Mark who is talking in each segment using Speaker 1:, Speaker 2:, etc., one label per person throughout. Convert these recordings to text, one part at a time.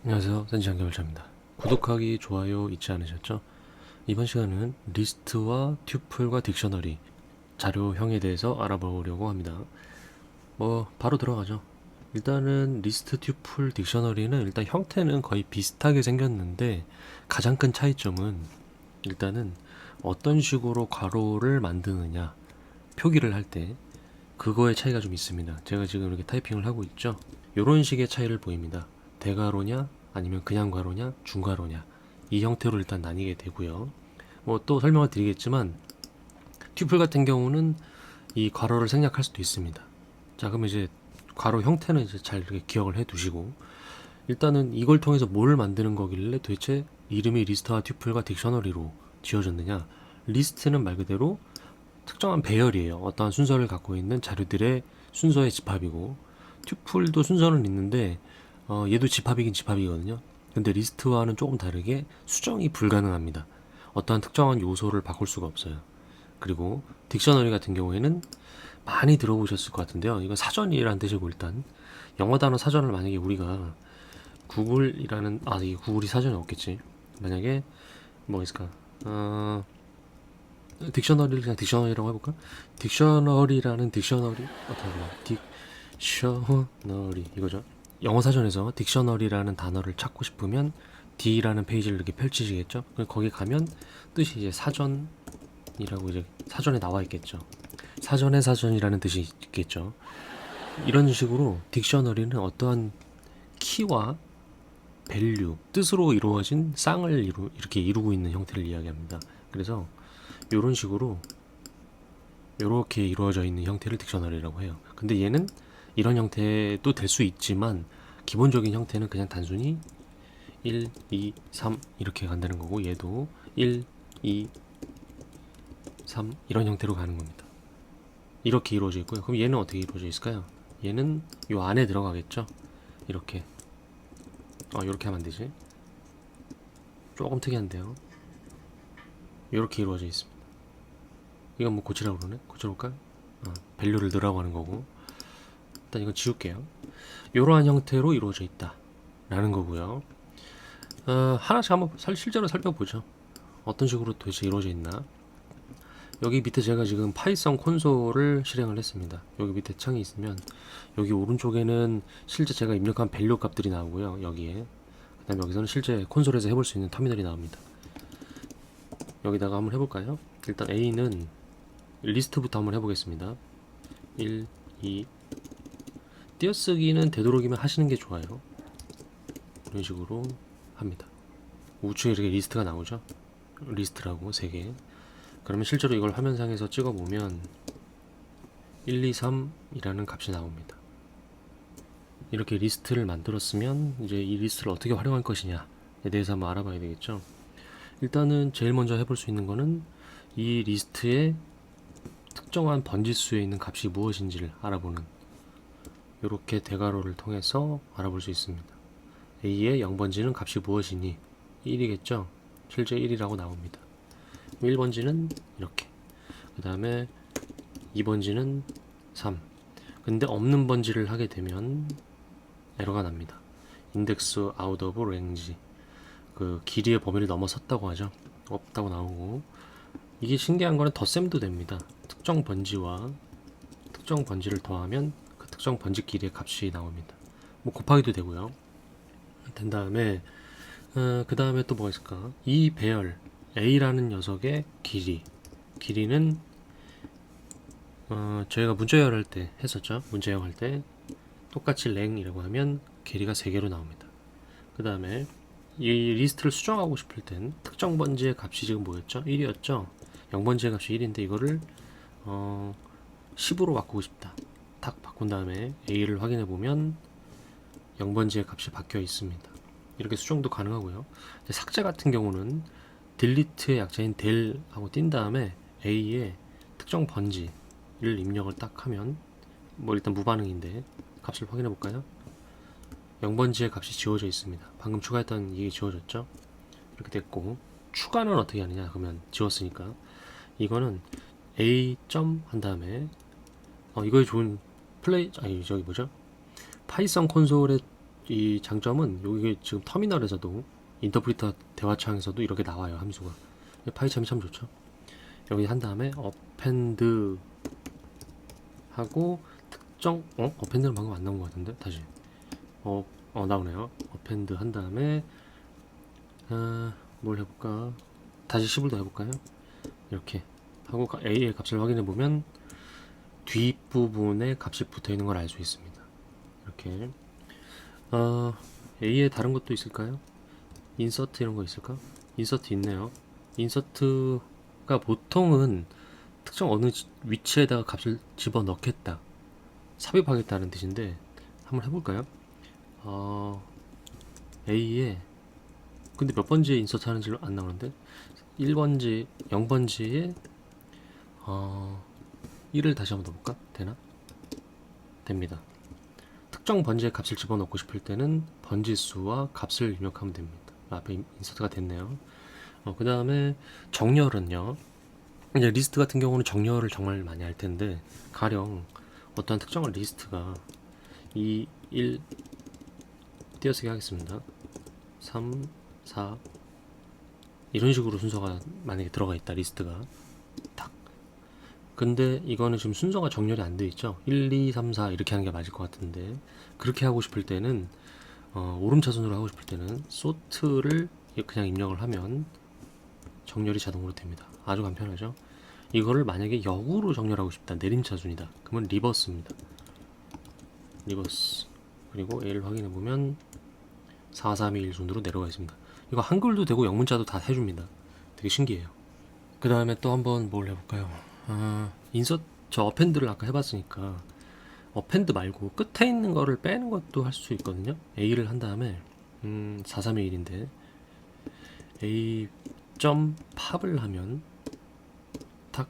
Speaker 1: 안녕하세요. 센지한 개발자입니다. 구독하기, 좋아요 잊지 않으셨죠? 이번 시간은 리스트와 튜플과 딕셔너리, 자료형에 대해서 알아보려고 합니다. 바로 들어가죠. 일단은 리스트, 튜플, 딕셔너리는 일단 형태는 거의 비슷하게 생겼는데 가장 큰 차이점은 일단은 어떤 식으로 괄호를 만드느냐, 표기를 할 때 그거의 차이가 좀 있습니다. 제가 지금 이렇게 타이핑을 하고 있죠. 이런 식의 차이를 보입니다. 대괄호냐 아니면 그냥 괄호냐 중괄호냐 이 형태로 일단 나뉘게 되고요. 또 설명을 드리겠지만 튜플 같은 경우는 이 괄호를 생략할 수도 있습니다. 자, 그럼 이제 괄호 형태는 이제 잘 이렇게 기억을 해 두시고, 일단은 이걸 통해서 뭘 만드는 거길래 도대체 이름이 리스트와 튜플과 딕셔너리로 지어졌느냐. 리스트는 말 그대로 특정한 배열이에요. 어떠한 순서를 갖고 있는 자료들의 순서의 집합이고, 튜플도 순서는 있는데 얘도 집합이긴 집합이거든요. 근데 리스트와는 조금 다르게 수정이 불가능합니다. 어떠한 특정한 요소를 바꿀 수가 없어요. 그리고 딕셔너리 같은 경우에는 많이 들어보셨을 것 같은데요. 이건 사전이라는 뜻이고, 일단 영어 단어 사전을 만약에 우리가 구글이라는, 이게 구글이 사전이 없겠지. 만약에 뭐 있을까? 딕셔너리를 그냥 딕셔너리라고 해볼까? 딕셔너리라는 딕셔너리 어떻게 보면 딕셔너리 이거죠. 영어 사전에서 딕셔너리라는 단어를 찾고 싶으면 D라는 페이지를 이렇게 펼치시겠죠. 거기 가면 뜻이 이제 사전이라고 이제 사전에 나와 있겠죠. 사전의 사전이라는 뜻이 있겠죠. 이런 식으로 딕셔너리는 어떠한 키와 밸류, 뜻으로 이루어진 쌍을 이렇게 이루고 있는 형태를 이야기합니다. 그래서 이런 식으로 이렇게 이루어져 있는 형태를 딕셔너리라고 해요. 근데 얘는 이런 형태도 될 수 있지만 기본적인 형태는 그냥 단순히 1, 2, 3 이렇게 간다는 거고, 얘도 1, 2, 3 이런 형태로 가는 겁니다. 이렇게 이루어져 있고요. 그럼 얘는 어떻게 이루어져 있을까요? 얘는 요 안에 들어가겠죠. 이렇게 이렇게 하면 안 되지. 조금 특이한데요. 이렇게 이루어져 있습니다. 이건 뭐 고치라고 그러네? 고쳐볼까요? 밸류를 넣으라고 하는 거고, 일단 이건 지울게요. 이러한 형태로 이루어져 있다 라는 거고요. 하나씩 한번 실제로 살펴보죠. 어떤 식으로 도대체 이루어져 있나. 여기 밑에 제가 지금 파이썬 콘솔을 실행을 했습니다. 여기 밑에 창이 있으면 여기 오른쪽에는 실제 제가 입력한 밸류 값들이 나오고요. 여기에 그 다음에 여기서는 실제 콘솔에서 해볼 수 있는 터미널이 나옵니다. 여기다가 한번 해볼까요? 일단 A는 리스트부터 한번 해보겠습니다. 1, 2 띄어쓰기는 되도록이면 하시는 게 좋아요. 이런 식으로 합니다. 우측에 이렇게 리스트가 나오죠. 리스트라고 3개. 그러면 실제로 이걸 화면상에서 찍어보면 1, 2, 3 이라는 값이 나옵니다. 이렇게 리스트를 만들었으면 이제 이 리스트를 어떻게 활용할 것이냐에 대해서 한번 알아봐야 되겠죠. 일단은 제일 먼저 해볼 수 있는 거는 이 리스트의 특정한 번지수에 있는 값이 무엇인지를 알아보는, 이렇게 대괄호를 통해서 알아볼 수 있습니다. A의 0번지는 값이 무엇이니 1이겠죠. 실제 1이라고 나옵니다. 1번지는 이렇게, 그 다음에 2번지는 3. 근데 없는 번지를 하게 되면 에러가 납니다. 인덱스 아웃 오브 랭지, 그 길이의 범위를 넘어섰다고 하죠. 없다고 나오고, 이게 신기한 거는 덧셈도 됩니다. 특정 번지와 특정 번지를 더하면 그 특정 번지 길이의 값이 나옵니다. 뭐 곱하기도 되고요. 된 다음에 그 다음에 또 뭐가 있을까? 이 배열 A라는 녀석의 길이는 저희가 문자열 할 때 했었죠. 문자열 할 때 똑같이 랭이라고 하면 길이가 3개로 나옵니다. 그 다음에 이 리스트를 수정하고 싶을 땐 특정 번지의 값이 지금 뭐였죠? 1이었죠. 0번지의 값이 1인데 이거를 10으로 바꾸고 싶다. 딱 바꾼 다음에 A를 확인해 보면 0번지의 값이 바뀌어 있습니다. 이렇게 수정도 가능하고요. 삭제 같은 경우는 딜리트의 약자인 del 하고 띈 다음에 A에 특정 번지를 입력을 딱 하면 뭐 일단 무반응인데 값을 확인해 볼까요? 0번지의 값이 지워져 있습니다. 방금 추가했던 이게 지워졌죠? 이렇게 됐고, 추가는 어떻게 하느냐? 그러면 지웠으니까 이거는 A 점 한 다음에 이거에 좋은 플레이 저기 뭐죠? 파이썬 콘솔의 이 장점은 여기 지금 터미널에서도 인터프리터 대화창에서도 이렇게 나와요. 함수가. 파이참이 참 좋죠. 여기 한 다음에 append 하고 특정 append는 방금 안 나온 것 같은데 다시 나오네요. append 한 다음에 뭘 해볼까? 다시 10을 더 해볼까요? 이렇게 하고 a의 값을 확인해 보면 뒷부분에 값이 붙어 있는 걸 알 수 있습니다. 이렇게 a에 다른 것도 있을까요? 인서트 이런 거 있을까? 인서트 있네요. 인서트가 보통은 특정 어느 위치에다가 값을 집어 넣겠다, 삽입하겠다는 뜻인데 한번 해볼까요? A에 근데 몇 번지에 인서트 하는지 안 나오는데 1번지, 0번지에 1을 다시 한번 넣어볼까? 되나? 됩니다. 특정 번지에 값을 집어넣고 싶을 때는 번지 수와 값을 입력하면 됩니다. 앞에 인서트가 됐네요. 그 다음에 정렬은요. 이제 리스트 같은 경우는 정렬을 정말 많이 할 텐데 가령 어떠한 특정한 리스트가 2, 1 띄어쓰기 하겠습니다. 3, 4 이런 식으로 순서가 만약에 들어가 있다, 리스트가 딱. 근데 이거는 지금 순서가 정렬이 안 돼 있죠. 1, 2, 3, 4 이렇게 하는 게 맞을 것 같은데 그렇게 하고 싶을 때는 오름차순으로 하고 싶을 때는 sort를 그냥 입력을 하면 정렬이 자동으로 됩니다. 아주 간편하죠. 이거를 만약에 역으로 정렬하고 싶다, 내림차순이다, 그러면 리버스입니다. 리버스. 그리고 A를 확인해 보면 4, 3, 2, 1 순으로 내려가 있습니다. 이거 한글도 되고 영문자도 다 해줍니다. 되게 신기해요. 그 다음에 또 한번 뭘 해볼까요? 인서트, 저 어펜드를 아까 해봤으니까 어펜드 말고 끝에 있는 거를 빼는 것도 할 수 있거든요. A를 한 다음에 4, 3, 2, 1인데 A 점 팝을 하면 탁,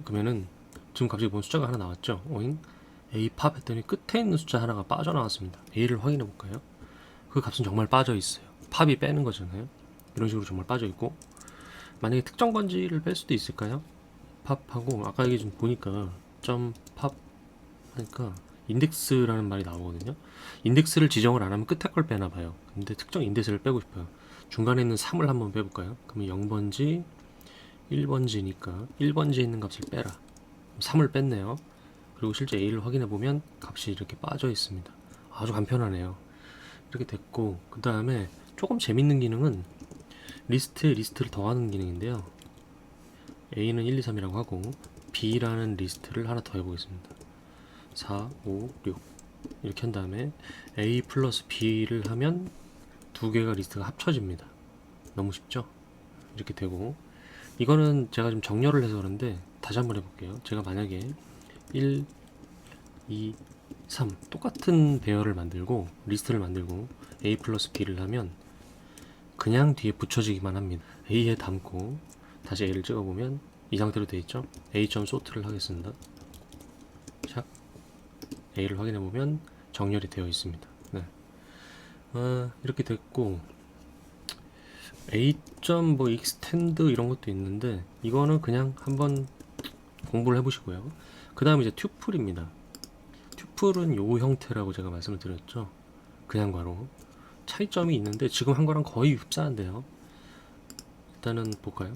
Speaker 1: 그러면은 지금 갑자기 뭔 숫자가 하나 나왔죠? 오잉? A 팝 했더니 끝에 있는 숫자 하나가 빠져나왔습니다. A를 확인해 볼까요? 그 값은 정말 빠져 있어요. 팝이 빼는 거잖아요. 이런 식으로 정말 빠져 있고, 만약에 특정 번지를 뺄 수도 있을까요? 팝하고 아까 여기 좀 보니까 점 팝 하니까 인덱스라는 말이 나오거든요. 인덱스를 지정을 안 하면 끝에 걸 빼나 봐요. 근데 특정 인덱스를 빼고 싶어요. 중간에 있는 3을 한번 빼볼까요? 그러면 0번지, 1번지니까 1번지에 있는 값을 빼라. 3을 뺐네요. 그리고 실제 A를 확인해 보면 값이 이렇게 빠져 있습니다. 아주 간편하네요. 이렇게 됐고, 그 다음에 조금 재밌는 기능은 리스트에 리스트를 더하는 기능인데요. A는 1, 2, 3이라고 하고 B라는 리스트를 하나 더 해보겠습니다. 4, 5, 6 이렇게 한 다음에 A 플러스 B를 하면 두 개가 리스트가 합쳐집니다. 너무 쉽죠? 이렇게 되고, 이거는 제가 좀 정렬을 해서 그런데 다시 한번 해볼게요. 제가 만약에 1, 2, 3 똑같은 배열을 만들고 리스트를 만들고 A 플러스 B를 하면 그냥 뒤에 붙여지기만 합니다. A에 담고 다시 A를 찍어보면 이 상태로 되어 있죠. A.sort를 하겠습니다. 샥. A를 확인해보면 정렬이 되어 있습니다. 네. 이렇게 됐고, A.extend 이런 것도 있는데 이거는 그냥 한번 공부를 해보시고요. 그 다음에 이제 튜플입니다. 튜플은 요 형태라고 제가 말씀을 드렸죠. 그냥 괄호. 차이점이 있는데 지금 한 거랑 거의 흡사한데요. 일단은 볼까요?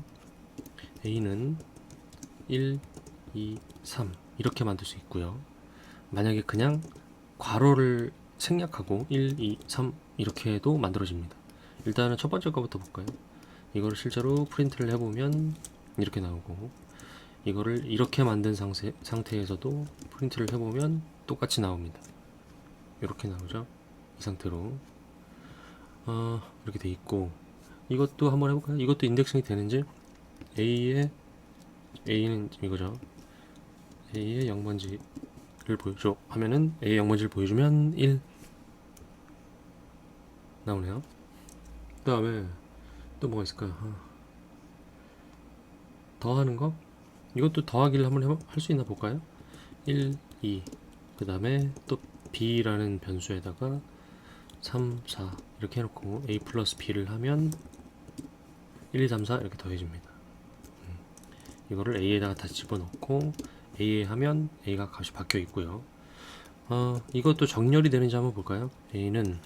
Speaker 1: A는 1, 2, 3 이렇게 만들 수 있고요. 만약에 그냥 괄호를 생략하고 1, 2, 3 이렇게 해도 만들어집니다. 일단은 첫 번째 거부터 볼까요? 이거를 실제로 프린트를 해보면 이렇게 나오고, 이거를 이렇게 만든 상태에서도 프린트를 해보면 똑같이 나옵니다. 이렇게 나오죠. 이 상태로 이렇게 돼 있고, 이것도 한번 해볼까요? 이것도 인덱싱이 되는지. A는 이거죠. A의 0번지를 보여줘 하면은 A의 0번지를 보여주면 1 나오네요. 그 다음에 또 뭐가 있을까요? 더하는 거? 이것도 더하기를 한번 할 수 있나 볼까요? 1, 2 그 다음에 또 B라는 변수에다가 3, 4 이렇게 해놓고 A 플러스 B를 하면 1, 2, 3, 4 이렇게 더해집니다. 이거를 A에다가 다시 집어넣고 A에 하면 A가 값이 바뀌어 있고요. 이것도 정렬이 되는지 한번 볼까요? A는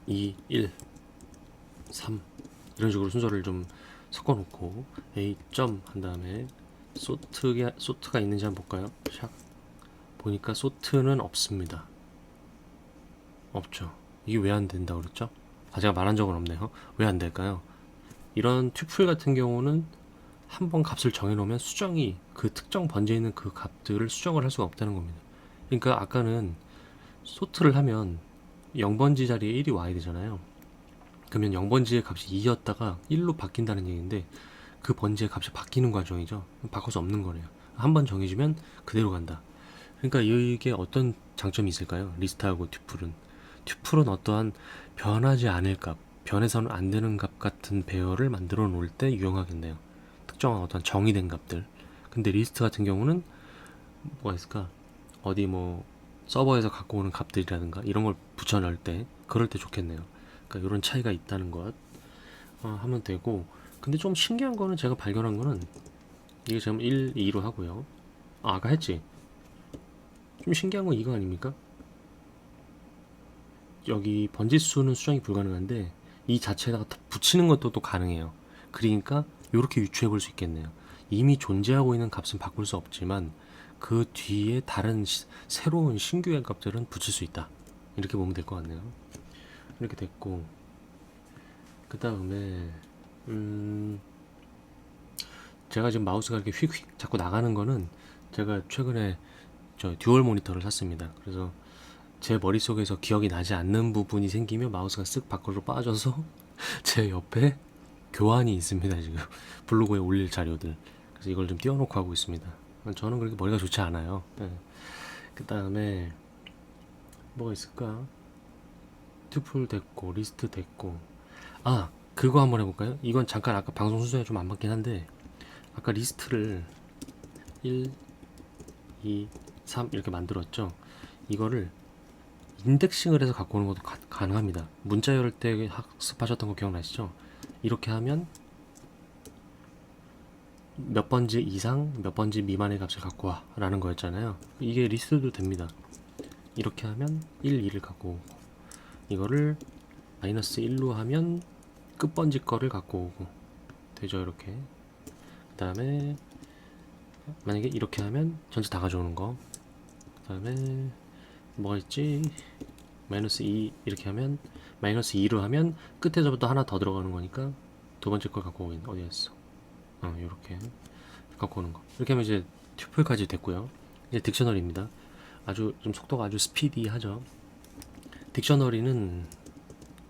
Speaker 1: 2, 1, 3 이런 식으로 순서를 좀 섞어 놓고 A 점 한 다음에 소트가 있는지 한번 볼까요? 샥 보니까 소트는 없습니다. 없죠. 이게 왜 안 된다고 그랬죠? 제가 말한 적은 없네요. 왜 안 될까요? 이런 튜플 같은 경우는 한번 값을 정해놓으면 수정이 그 특정 번지에 있는 그 값들을 수정을 할 수가 없다는 겁니다. 그러니까 아까는 소트를 하면 0번지 자리에 1이 와야 되잖아요. 그러면 0번지의 값이 2였다가 1로 바뀐다는 얘기인데 그 번지의 값이 바뀌는 과정이죠. 바꿀 수 없는 거네요. 한 번 정해주면 그대로 간다. 그러니까 이게 어떤 장점이 있을까요? 리스트하고 튜플은 어떠한 변하지 않을 값, 변해서는 안 되는 값 같은 배열을 만들어 놓을 때 유용하겠네요. 특정한 어떤 정의된 값들. 근데 리스트 같은 경우는 뭐가 있을까? 어디 뭐 서버에서 갖고 오는 값들이라든가 이런 걸 붙여 넣을 때 그럴 때 좋겠네요. 그러니까 이런 차이가 있다는 것 하면 되고. 근데 좀 신기한 거는 제가 발견한 거는 이게 지금 1, 2로 하고요. 아까 했지. 좀 신기한 건 이거 아닙니까? 여기 번지수는 수정이 불가능한데 이 자체에다가 붙이는 것도 또 가능해요. 그러니까 이렇게 유추해 볼 수 있겠네요. 이미 존재하고 있는 값은 바꿀 수 없지만 그 뒤에 다른 새로운 신규의 값들은 붙일 수 있다. 이렇게 보면 될 것 같네요. 이렇게 됐고, 그 다음에 제가 지금 마우스가 이렇게 휙휙 자꾸 나가는 거는 제가 최근에 저 듀얼 모니터를 샀습니다. 그래서 제 머릿속에서 기억이 나지 않는 부분이 생기면 마우스가 쓱 밖으로 빠져서 제 옆에 교환이 있습니다. 지금 블로그에 올릴 자료들. 그래서 이걸 좀 띄워놓고 하고 있습니다. 저는 그렇게 머리가 좋지 않아요. 네. 그 다음에 뭐가 있을까? 튜플 됐고 리스트 됐고, 그거 한번 해볼까요? 이건 잠깐 아까 방송 순서에 좀 안 맞긴 한데, 아까 리스트를 1, 2, 3 이렇게 만들었죠. 이거를 인덱싱을 해서 갖고 오는 것도 가능합니다. 문자 열 때 학습하셨던 거 기억나시죠? 이렇게 하면 몇 번지 이상, 몇 번지 미만의 값을 갖고 와 라는 거였잖아요. 이게 리스트도 됩니다. 이렇게 하면 1, 2를 갖고 오고, 이거를 마이너스 1로 하면 끝번지 거를 갖고 오고 되죠. 이렇게. 그 다음에 만약에 이렇게 하면 전체 다 가져오는 거. 그 다음에 뭐가 있지? 마이너스 2 이렇게 하면 마이너스 2로 하면 끝에서부터 하나 더 들어가는 거니까 두 번째 걸 갖고 오긴 어디였어? 이렇게 갖고 오는 거. 이렇게 하면 이제 튜플까지 됐고요. 이제 딕셔너리입니다. 아주 좀 속도가 아주 스피디하죠. 딕셔너리는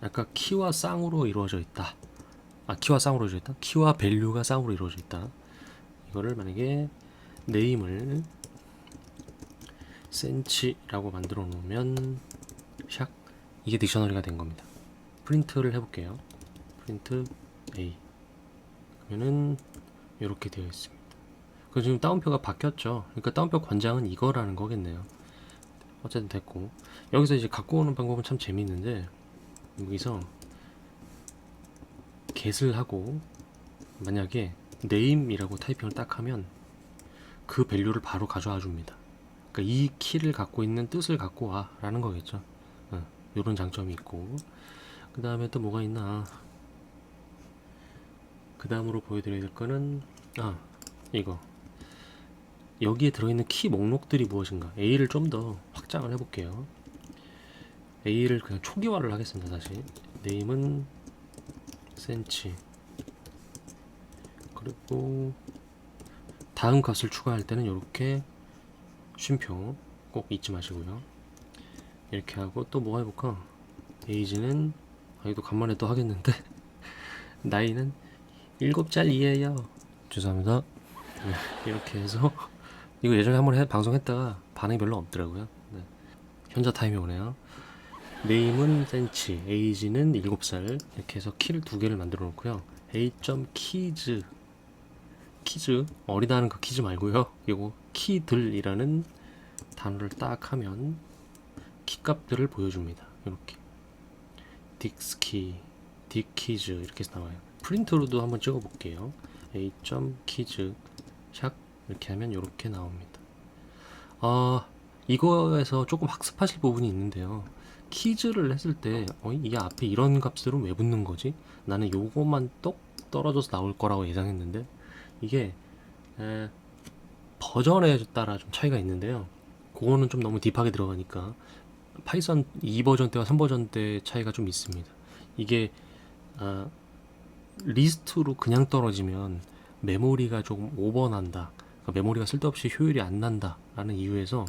Speaker 1: 약간 키와 쌍으로 이루어져 있다. 키와 쌍으로 이루어져 있다. 키와 밸류가 쌍으로 이루어져 있다. 이거를 만약에 네임을 센치라고 만들어 놓으면 샥 이게 딕셔너리가 된 겁니다. 프린트를 해볼게요. 프린트 A 그러면은 이렇게 되어 있습니다. 그럼 지금 따옴표가 바뀌었죠. 그러니까 따옴표 권장은 이거라는 거겠네요. 어쨌든 됐고, 여기서 이제 갖고 오는 방법은 참 재밌는데, 여기서 get을 하고 만약에 name이라고 타이핑을 딱 하면 그 밸류를 바로 가져와 줍니다. 그러니까 이 키를 갖고 있는 뜻을 갖고 와 라는 거겠죠. 이런 장점이 있고, 그 다음에 또 뭐가 있나. 그 다음으로 보여드려야 될 거는 이거 여기에 들어있는 키 목록들이 무엇인가. A를 좀 더 확장을 해볼게요. A를 그냥 초기화를 하겠습니다. 다시 name은 센치, 그리고 다음 값을 추가할 때는 이렇게 쉼표 꼭 잊지 마시고요. 이렇게 하고 또 뭐 해볼까. 에이지는 이거 간만에 또 하겠는데 나이는 7살이에요. 죄송합니다. 이렇게 해서 이거 예전에 한번 방송했다가 반응이 별로 없더라고요. 현자 타임이 오네요. 네임은 센치, 에이지는 7살. 이렇게 해서 키를 두 개를 만들어 놓고요. a.키즈 어리다는 그 키즈 말고요. 이거 키들이라는 단어를 딱 하면 키값들을 보여줍니다. 이렇게 딕스키, 딕키즈 이렇게 해서 나와요. 프린트로도 한번 찍어 볼게요. a.키즈 샥 이렇게 하면 이렇게 나옵니다. 이거에서 조금 학습하실 부분이 있는데요. 키즈를 했을 때 이게 앞에 이런 값들은 왜 붙는 거지? 나는 요거만 똑 떨어져서 나올 거라고 예상했는데 이게 에, 버전에 따라 좀 차이가 있는데요. 그거는 좀 너무 딥하게 들어가니까 파이썬 2버전 때와 3버전 때 차이가 좀 있습니다. 이게 아, 리스트로 그냥 떨어지면 메모리가 조금 오버난다. 그러니까 메모리가 쓸데없이 효율이 안 난다 라는 이유에서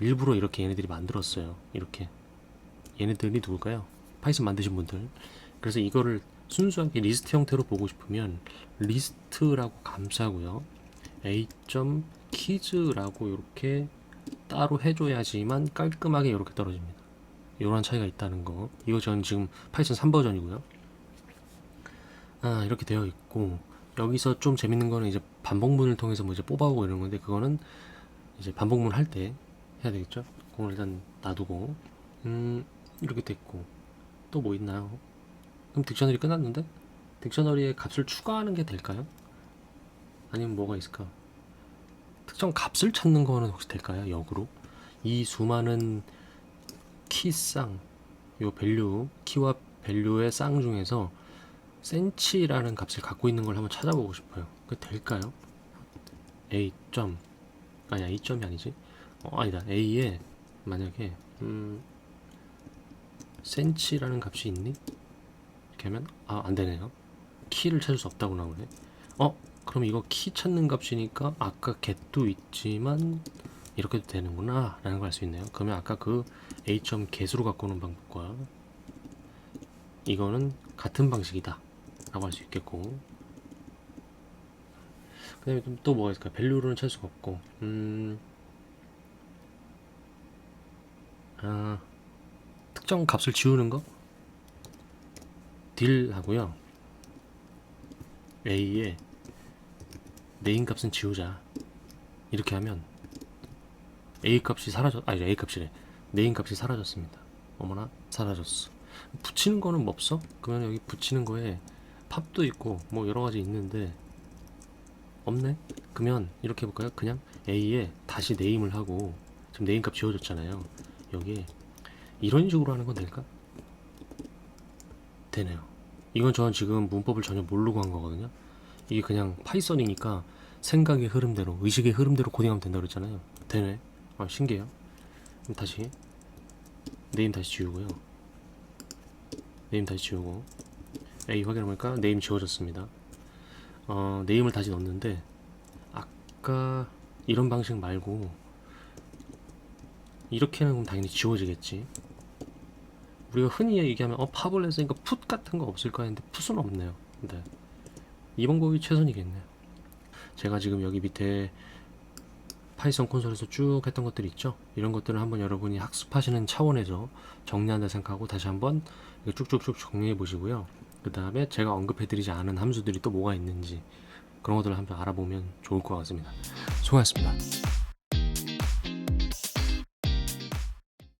Speaker 1: 일부러 이렇게 얘네들이 만들었어요. 이렇게 얘네들이 누굴까요? 파이썬 만드신 분들. 그래서 이거를 순수하게 리스트 형태로 보고 싶으면 리스트라고 감싸고요. a.keys라고 이렇게 따로 해줘야지만 깔끔하게 이렇게 떨어집니다. 이런 차이가 있다는 거. 이거 전 지금 파이썬 3버전이고요. 이렇게 되어 있고 여기서 좀 재밌는 거는 이제 반복문을 통해서 뭐 이제 뽑아오고 이런 건데 그거는 이제 반복문 할 때 해야 되겠죠. 그걸 일단 놔두고 이렇게 됐고 또 뭐 있나요? 그럼 딕셔너리 끝났는데 딕셔너리에 값을 추가하는 게 될까요? 아니면 뭐가 있을까? 특정 값을 찾는 거는 혹시 될까요? 역으로 이 수많은 키쌍 요 밸류 키와 밸류의 쌍 중에서 센치라는 값을 갖고 있는 걸 한번 찾아보고 싶어요. 그 될까요? a 점 아니야 a 점이 아니지. 아니다 a에 만약에 센치라는 값이 있니? 이렇게 하면 안 되네요. 키를 찾을 수 없다고 나오네. 그럼 이거 키 찾는 값이니까 아까 get도 있지만 이렇게도 되는구나 라는 걸 알 수 있네요. 그러면 아까 그 a 점 get으로 갖고 오는 방법과 이거는 같은 방식이다 라고 할 수 있겠고, 그 다음에 또 뭐가 있을까? 밸류로는 찾을 수가 없고 특정 값을 지우는 거 딜 하고요. a에 네임 값은 지우자 이렇게 하면 a 값이 a 값이래. 네임 값이 사라졌습니다. 어머나 사라졌어. 붙이는 거는 뭐 없어? 그러면 여기 붙이는 거에 팝도 있고 뭐 여러 가지 있는데 없네? 그러면 이렇게 해볼까요? 그냥 a에 다시 네임을 하고 지금 네임 값 지워졌잖아요. 여기에 이런 식으로 하는 건 될까? 되네요. 이건 저는 지금 문법을 전혀 모르고 한 거거든요. 이게 그냥 파이썬이니까 생각의 흐름대로 의식의 흐름대로 코딩하면 된다고 그랬잖아요. 되네. 신기해요. 그럼 다시 네임 다시 지우고요. 네임 다시 지우고 A 확인해보니까 네임 지워졌습니다. 네임을 다시 넣었는데 아까 이런 방식 말고 이렇게 하면 당연히 지워지겠지. 우리가 흔히 얘기하면 팝을 했으니까 풋 같은 거 없을까 했는데 풋은 없네요. 네. 이 방법이 최선이겠네요. 제가 지금 여기 밑에 파이썬 콘솔에서 쭉 했던 것들 있죠. 이런 것들을 한번 여러분이 학습하시는 차원에서 정리한다 생각하고 다시 한번 쭉쭉쭉 정리해 보시고요. 그 다음에 제가 언급해드리지 않은 함수들이 또 뭐가 있는지 그런 것들을 한번 알아보면 좋을 것 같습니다. 수고하셨습니다.